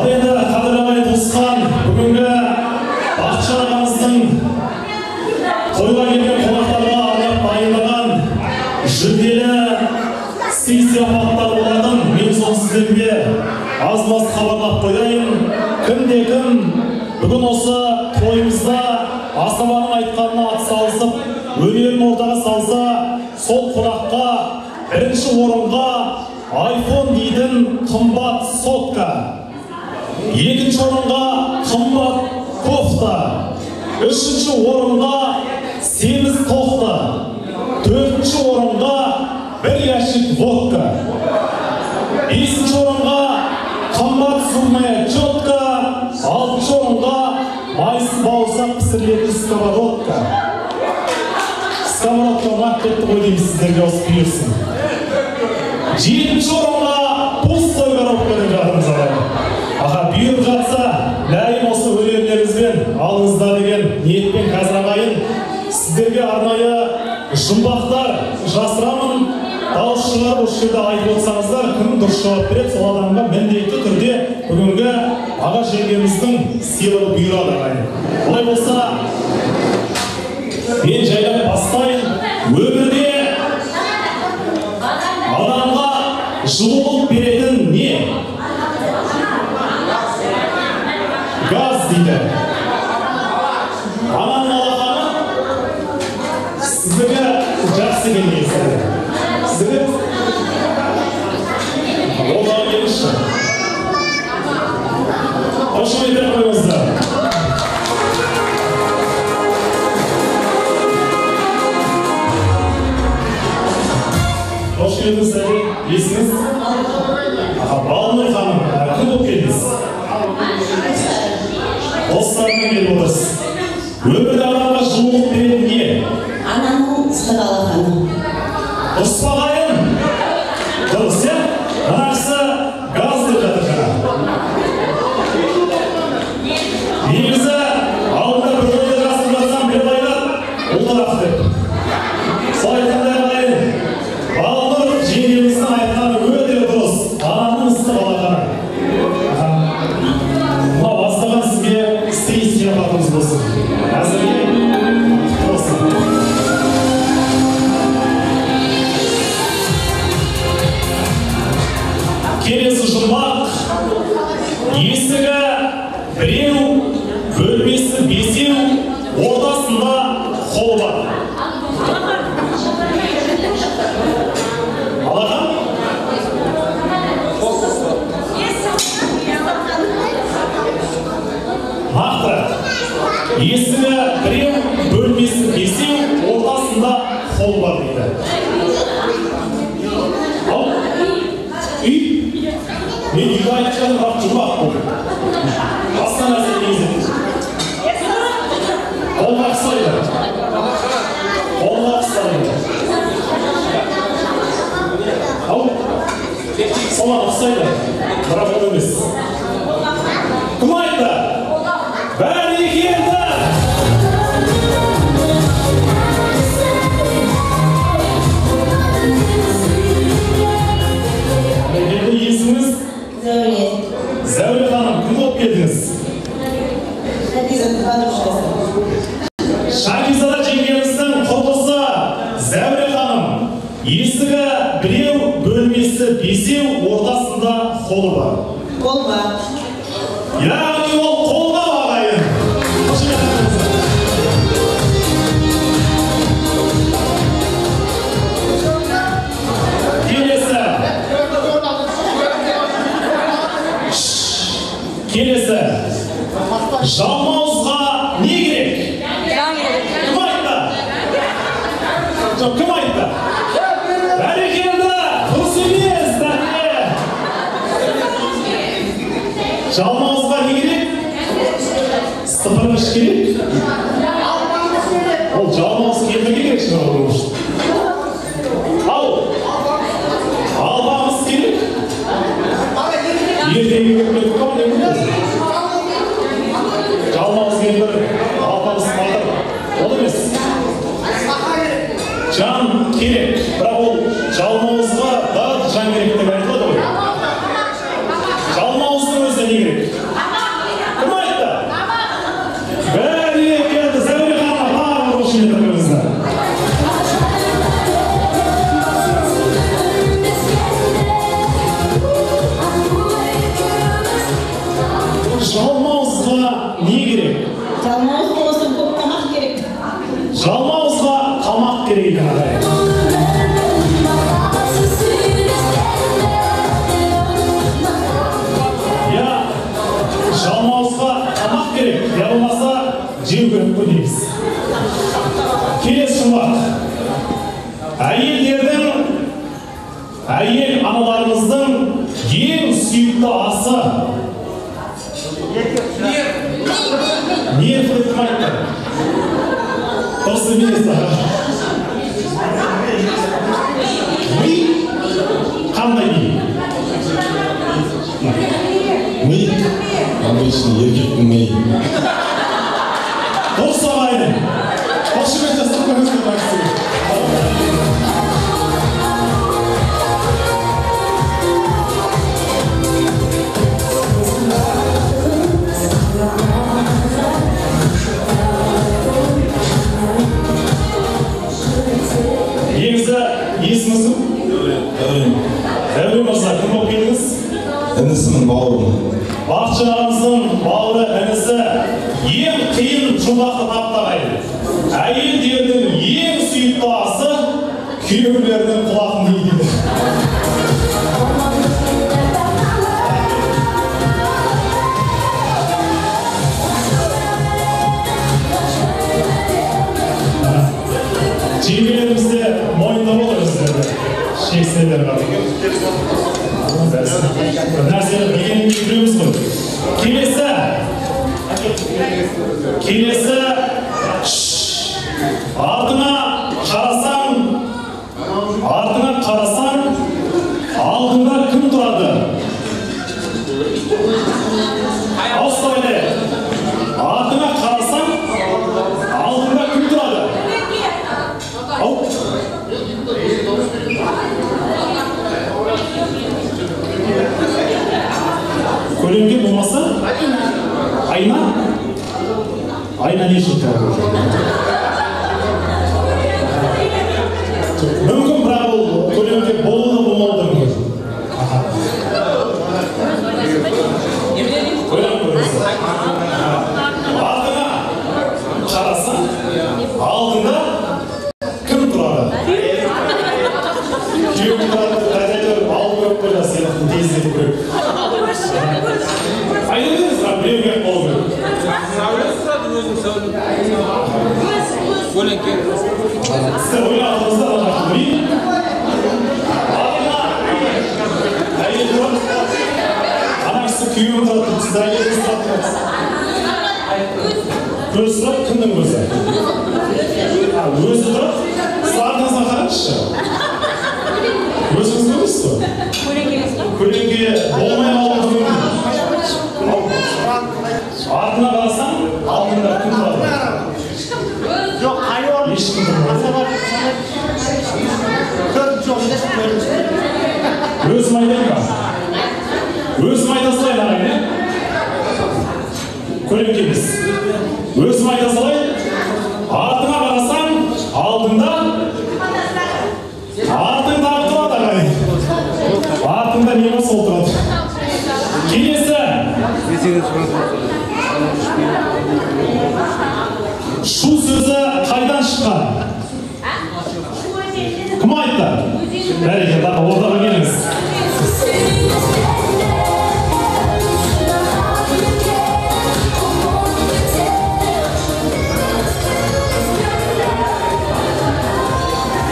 Ал енді қадірлі туысқан бүгінгі Бақытжан ағамыздың тойға келген қонақтарға арнап дайындаған жүлделі сый-сияпаттар болатын. Мен соны сіздерге аз-маз хабарлап қояйын. Кім-де-кім бүгін осы тойымызда асабаның айтқанына атсалысып, өнерін ортаға салса, сол қонаққа бірінші орынға iPhone дейтін қымбат сотка, екінші орынға қымбат кофта, үшінші орынға семіз тоқта, төртінші орынға бір ящик водка, бесінші орынға қымбат зубная четка, алтыншы орынға майсыз бауырсақ пісірілетін сковородка. Сковородка ұнап кетті ғой дейміз сіздерге осы бұйырсын. Жетінші орынға пустой коробка деп жатырмыз ағайын. Аға, бұйырып жатса, ләйім осы өнерлеріңізбен алыңыздар деген ниетпен қазір ағайын сіздерге арнайы жұмбақтар жасырамын. Дауыс шығарып осы жерде айтып отырсаңыздар, кім дұрыс жауап береді, сол адамға міндетті түрде бүгінгі аға жеңгеміздің сыйлығы бұйырады ағайын. Олай болса, мен жайлап бастайын. Өмірде адамға жылулық беретін не? Газ дейді. Ананың алақаны сіздігі жақсы келмейсіз. Сіздігі одағы келіші. Қошым етіп қойыңыздар. Қош келдіңіз сәлем, есіңіз? Балнұр ханым, кім болып келдіңіз? Достарымен келіп отырсыз. Өмірде адамға жылулық беретін не? Ананың ыстық алақаны. Дұрыс па ағайын? Дұрыс, иә? Ана кісі газ деп жатыр жаңа. Негізі алдында бір ойды жасып жатсам беріп айтады, ұлтырақ деп. Сол айтқандай ағайын, Балнұр жеңгеміздің айтқаны өте дұрыс. Ананың ыстық алақаны. Мына бастаған сізге сый-сияпатымыз болсын. Әзірге болсын. Келесі жұмбақ. Есігі біреу, бөлмесі бесеу, ортасында қол бар. Алақан? Нақтырақ. Есігі біреу, бөлмесі бесеу, ортасында қол бар дейді. Ал? Үй? Мен үйге айтқан бірақ жұмбақ болды. Басқа нәрсе негізі. Қолға қысайды. Қолға қысайды. Ау? Соған ұқсайды. Бірақ ол емес. Кім айтты? Бәрекелді! Бәрекелді есіміз? Зәуре. Зәуре ханым, кім болып келдіңіз? Хадизаның подружкасы. Шакизада жеңгеміздің құрбысы Зәуре ханым. Есігі біреу, бөлмесі бесеу, ортасында қолы бар. Қол бар. Яғни ол қолға ағайын. Келесі. Жалмауызға не керек? Кім айтты? Жоқ, кім айтты? Бәрекелді! Дұрыс емес, бәрекелді! Жалмауызға не керек? Стыпырғыш керек? Ол жалмауыз келмеге керек шығар. Ал, албамыз керек? Ертеңгі көмек көп демейді. Жалмауыз келдір, албамыз қалдыр. Ол емес. Жан керек, бірақ ол жалмауызға да жан керек деп айтылады ғой. Жалмауыздың өзі не керек? жеу керек қой дейміз. Келесі жұмбақ. Әйел аналарымыздың ең сүйікті асы. Нерв деп айтты. Дұрыс емес. Ми? Қандай ми? Ми? Обычный еркектің ми. Дұрыс ағайын. Қошемет жасап қойыңыздар бақсыз. Есіміз кім? Дәурен мырза, кім болып келдіңіз? Інісінің бауыры. Бақытжан ағамыздың бауыры інісі ең қиын жұмбақты таптағайды. Әйелдердің ең сүйікті асы күйеулерінің құлағын дейді. Жеңгелерімізде мойында болыр өздері. Шексіздер бар. Нәрсені білгенін білеміз ғой. Келесі артыңа қарасаң, алдыңда кім тұрады? Ауыстайды. Артыңа қарасаң, алдыңда кім тұрады? Ау. Көлемге болмаса? Айна? Айна не үшін тұрады? Мүмкін, бірақ ол көлемге болуы болмауы мүмкін. Көлем көресі. Артыңа қарасаң, алдыңда кім тұрады? Күйеуің тұрады, әйтеуір алу керек қойда сыйлықтың тездету керек. Айдыңыз, бірақ біреу керек болу керек. Сәулесі тұрады өзің сәулесі. Көлеңке. Сіздер ойлағаныңызда жақты білейін. Артыңа әйел тұрады. Ана кісі күйеуің тұрады, сіз әйеліңіз тұрады. Көзі тұрады, кімнің көзі? Өзі тұрады, сіз артыңызға қараңызшы. Өзіңіз көресіз бе? Көлеңке болмай қалуы мүмкін. Артына қарасаң, алдыңда кім тұрады? Жоқ, айор. Ешкім тұрмайды. Өзім айтайын ба? Өзім айта салайын ағайын, е? Көлеңке емес. Өзім айта салайын. Артыңа қарасаң, алдыңда тұрады ағайын. Артыңда не болса ол тұрады. Келесі. Шу сөзі қайдан шыққан? Кім айтты? Бәрекелді, ортаға келіңіз.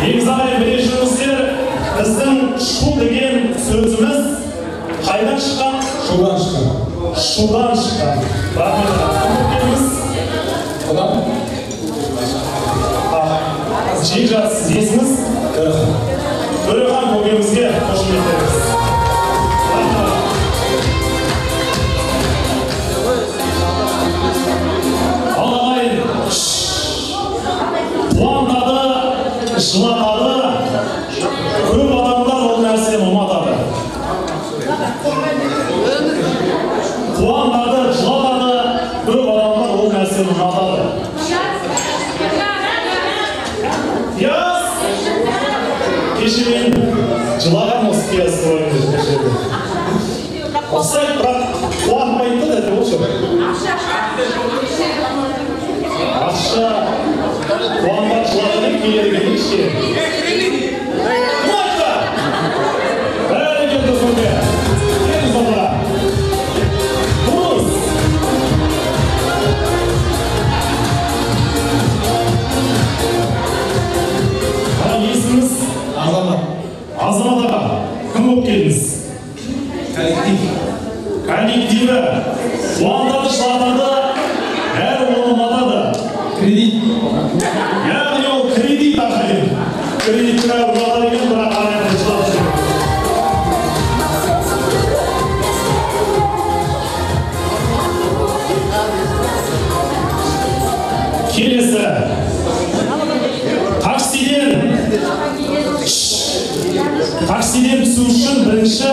Егізағай білешіңіздер, біздің шу деген сөзіміз қайдан шыққан? Шудан шыққан. Шудан шыққан. Рахмет. Келіңіз. Одан? Жең жатсыз, есіңіз? Төрехан көкемізге қошеметтеріңіз. Ал ағайын, қуантады, жылатады, көп адамдар ол нәрсені ұнатады. Қуантады, жылатады, көп адамдар ол нәрсені ұнатады. Кеше мен жылаған осы пиясты ойымды кешеді. Ұқсайды, бірақ қуантпайды да дәді осы. Ақша қуантады, жылағаны келеді келешке. Кім айтты? Бәрекелді сонда. Келіңіз онда. Тұрыңыз. активі уаңдады жылатады әрі олыматады. Кредит. Яғни ол кредит ақылын. Кредитті ұрлады деген бірақ аяқын жылап жүр. Келесі. Таксиден түсу үшін бірінші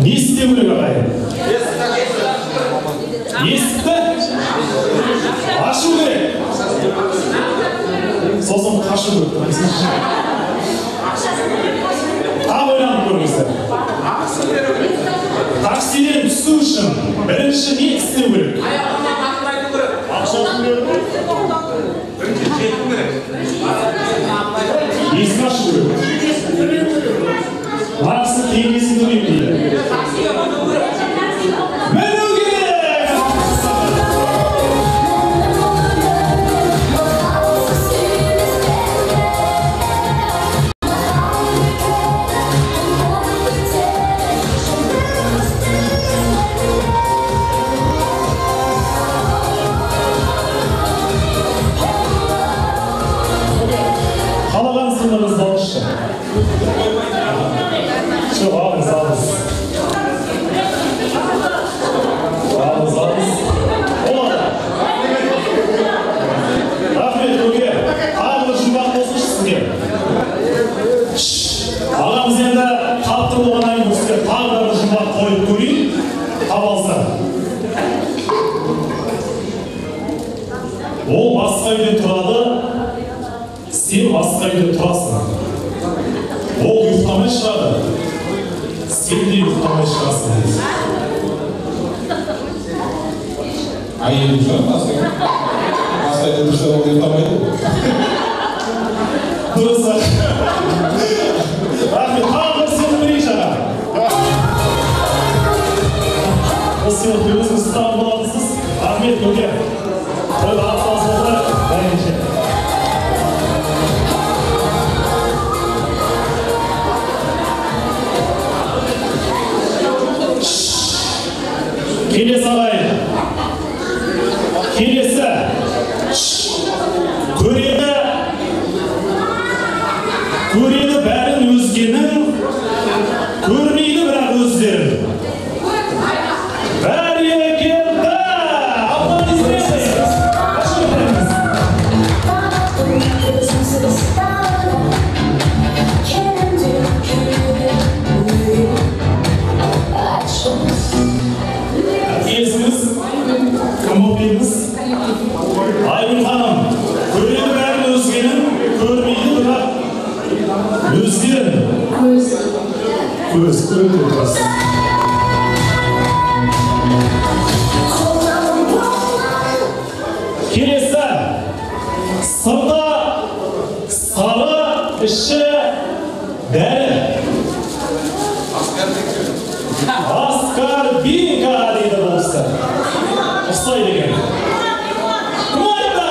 не істеу керек ағайын? Есікті ашу керек. Сосын қашу керек. Тағы ойланып көріңіздер. Таксиден түсу үшін бірінші не істеу керек? Ақшасын беру керек. Есік ашу керек. Марксың теңгесін төлейм дейді. Міну керек! Қалаған сыныңыз дауысшы. Çok ağız. Olmadı. Rahmet Öge. Ağır жұмбақ болсын сізге. Ағамыз енді қатты болғанайын сізге тағы да жұмбақ қойып көрейін. Табалса. Ол басқа үйде тұрады. Сен басқа үйде тұрасың. Ол ұйықтамай шығады. Сен де ұйықтамай шығасың. Әйелім шығар, басқа үйде тұрса ол ұйықтамайды. Дұрыс. Рахмет, тағы бір сені берейінші аға. Осы сыйлықты өзіңіз ұстаған болатынсыз. Рахмет, Көке. Тойға атсалысыңыздар, бәрінше. Келесі ағайын. Келесі. Көреді бәрін өзгенің, көрмейді бірақ өздерін. Бәрекелді! Аплодисменттер! Қош келдіңіз. Есіңіз, кім болып едіңіз? Айгүл ханым, көреді бәрін өзгенің, көрмейді бірақ өздерін. Көз, көреді өтіріз. Келесі, сырда сары іші дәрі. Аскарбинка дейді болса. Ұстай деген. Кім айтты?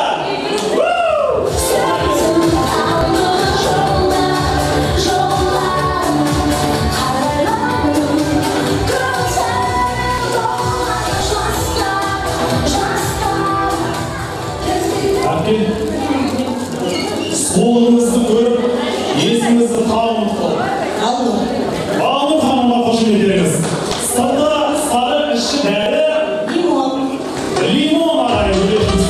Әпкел, солыңызды көріп, есіңізді тауып қол. Алым ханымға қошын етеріңіз. Сырда сары іші дәрі. Лимон ағайы өлетіңіз.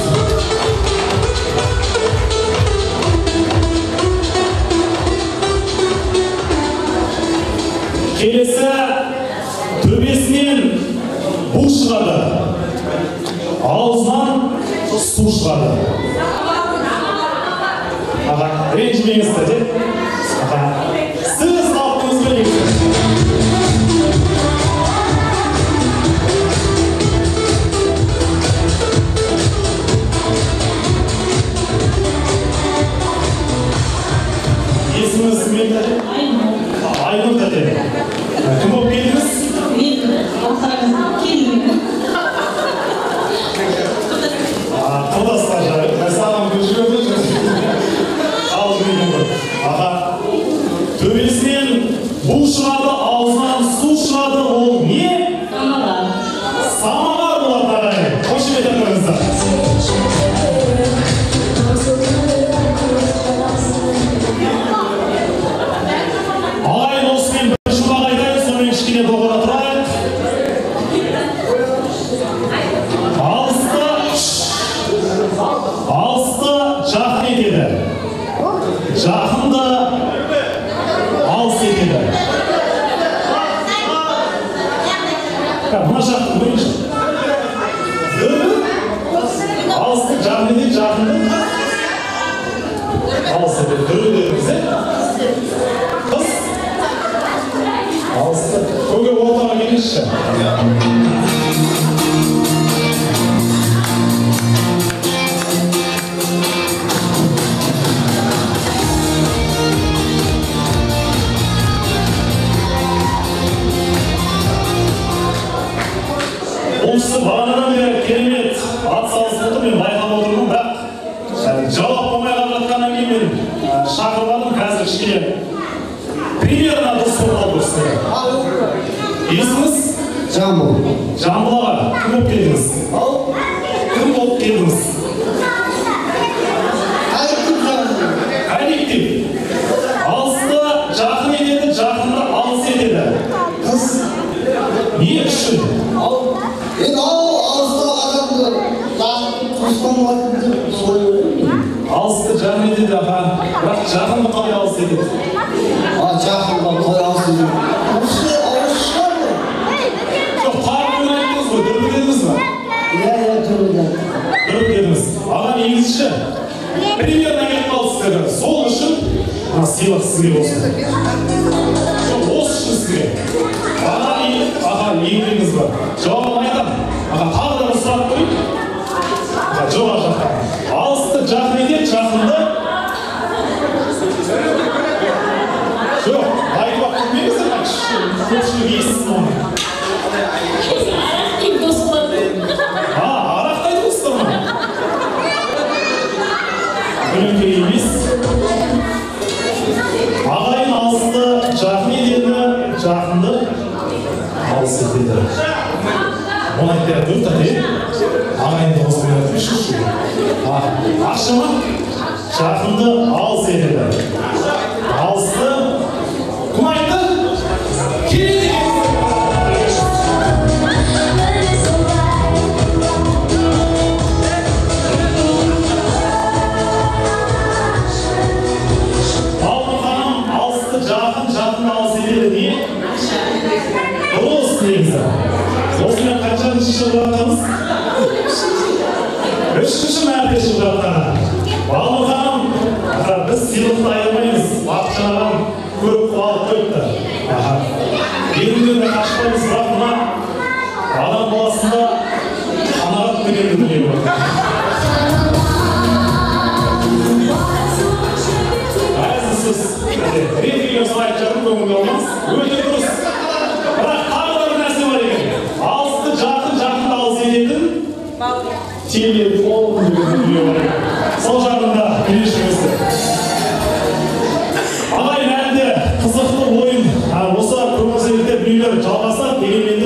Келесі төбесінен бу шығады. Аузынан су шығады. Аға, ренжімеңізді деп. Аға, сіз таптыңыз біліңіз. Есіміңіз кім еді? Айнұр тәте. Кім болып келдіңіз? Құрдасқа жағы. Мәсалам көшіріп жүрсіз. Қалып жүрген ғой. Аға, жақында алыс етеді. Мына жақты көріңізші. Алысты жақын етеді, жақынды алыс етеді. Көріңіздеріңіз, қыз алысты көге ортаға келіңізші. Осы бағанадан бері керемет ат салысып отыр, мен байқап отырмын, бірақ жауап болмай қалып жатқаннан кейін мен шақырмадым, қазір кішкене примерно дұрыс болып қалды осылай. Есіңіз? Жамбыл. Жамбыл аға, кім болып келдіңіз? Кім болып келдіңіз? Қай мектеп? Алысты жақын етеді, жақынды алыс етеді. Қыз. Не үшін? Енді алысты адамды туысқан уақытын деп солай ойлаймын. Алысты жақын етеді аға, бірақ жақынды қалай алыс етеді? Жақынға қалай алыс етеді? Осы алыс шығар ма? Жоқ, тағы ойнайттыңыз ғой, дүрбі дедіңіз ба? Иә, дүрбі. Дүрбі дедіңіз. Аға негізші, примерно келіп қалды сіздер. Сол үшін сыйлық сізге болсын. Жоқ, осы үшін сізге. Аға еңбегіңіз бар. Жауабын айтам. Аға тағы да бір сұрақ қойып. Жоқ жаққа. Алысты жақын етеді, жақынды. Жоқ, айтып көрмеңіздер ма? Көпшілік естісін оны. Арақтайым достар. Арақтайды достар ма? Көлеңкелі емес. Ағайын алысты жақын етеді, жақынды алыс етеді. Оны айтпай ақ өтті, ағайынды қосып ойнатып үшінші. Ақша ма? Жақынды алыс етеді. Алысты кім айтты? Келеді! Балым ханым алысты жақынды алыс етеді. Не? Дұрыс негізі. Осымен қаншаншы жыл жатамыз? Үшінші мәрте жыл жатқаны. Балым ханым, біз сыйлықты айырмаймыз. Бақытжан ағам көп қуалып қойыпты. Елімден де қашпаймыз, бірақ мына адам баласында қанағат дегенді білемін. Әзілсіз, ретіген соң айтып жатыр, көңілге алмаңыз. Өте дұрыс. Бірақ тағы да бір нәрсе бар екен. Алысты жақынды алыс ететін телефон деген дүние бар екен. Сол жағында келешіңізді. Ағайын әлде қызықты ойын осы көңілсіздікте дүниелер жалғасады, дегенмен де